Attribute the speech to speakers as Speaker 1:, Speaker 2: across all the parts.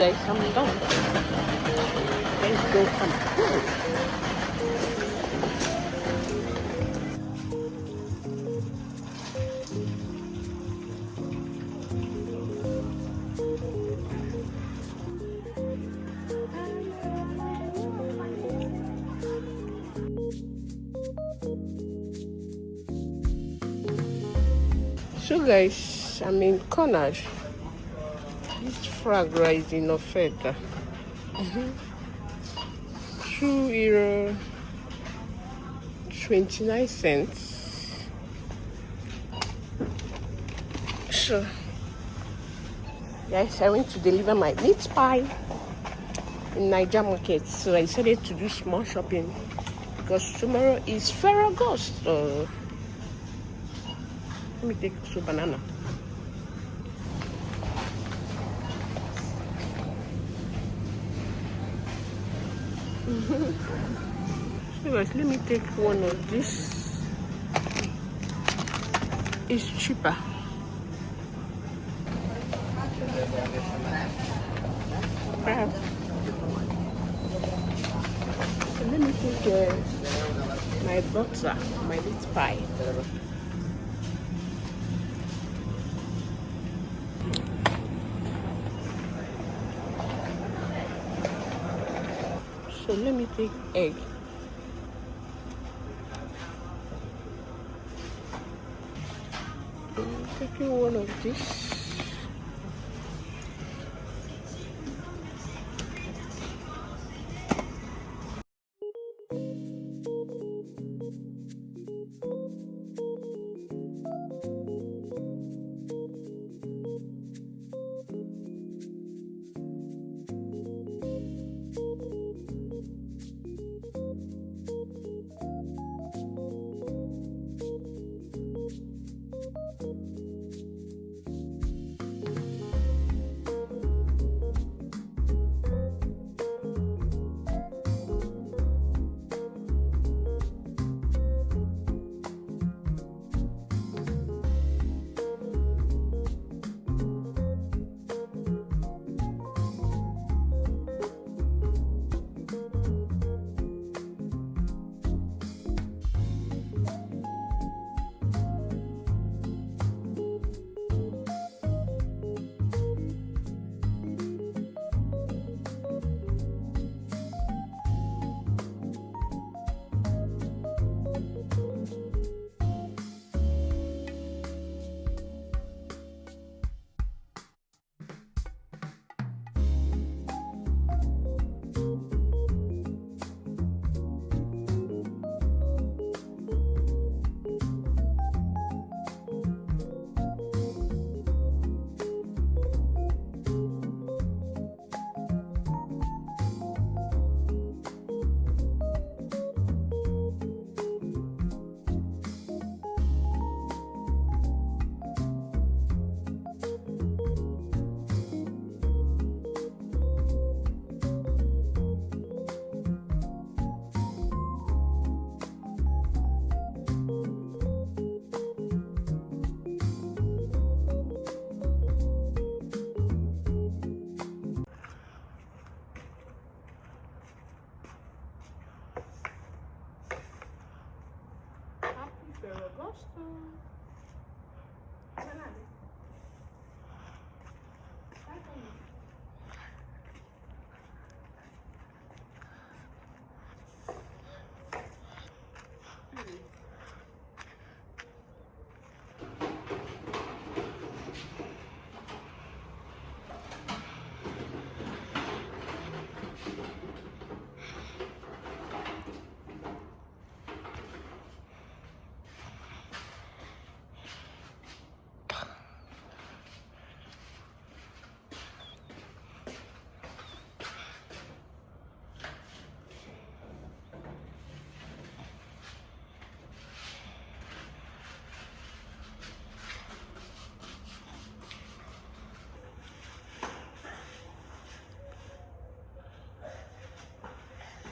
Speaker 1: Guys, I'm done. Let's go some food. So guys, I'm in Connacht. This frag rice in offerta. €2 29 cents. So guys, I went to deliver my meat pie in Niger market, so I decided to do small shopping because tomorrow is Ferragost. So let me take some banana. So guys, let me take one of this. It's cheaper. So let me take my butter, my meat pie. So let me take egg. I'm taking one of this.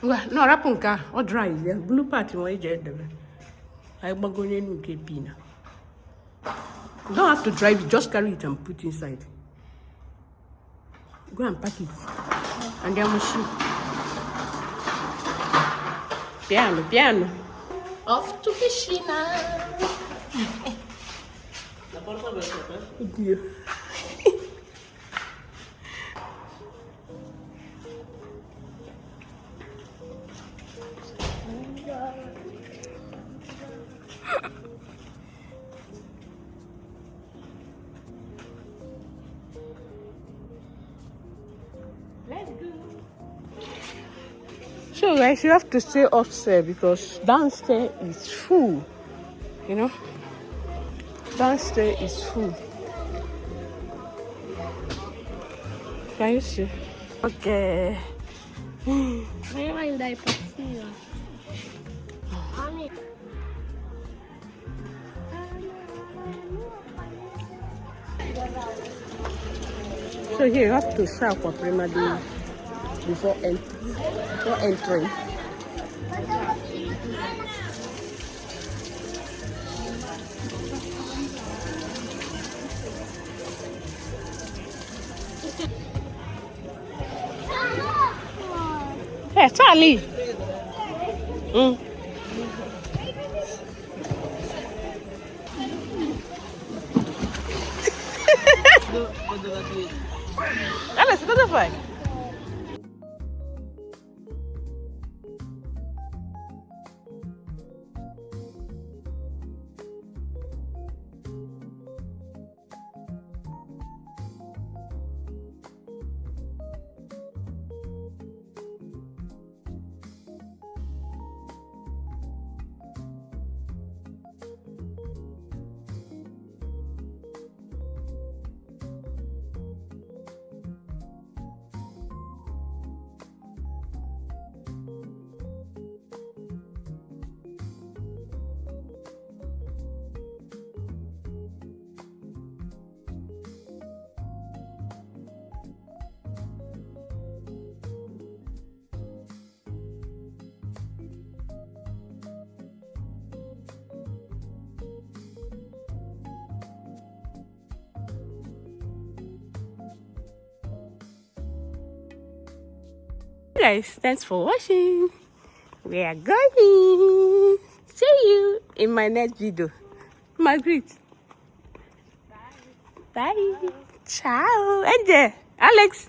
Speaker 1: No, rapunka or dry. The blue part in my jet. I'm going to get pina. You don't have to drive it, just carry it and put inside. Go and pack it. And then we shoot. Piano. Off to piscina. Oddio. Let's go. So guys, you have to stay upstairs because downstairs is full. You know? Downstairs is full. Can you see? Okay. So here you have to shop for Prima Day before entering. Hey, Charlie. Alex, what the fuck? Guys, thanks for watching. We are going. See you in my next video. Margaret. Bye. Ciao. And Alex.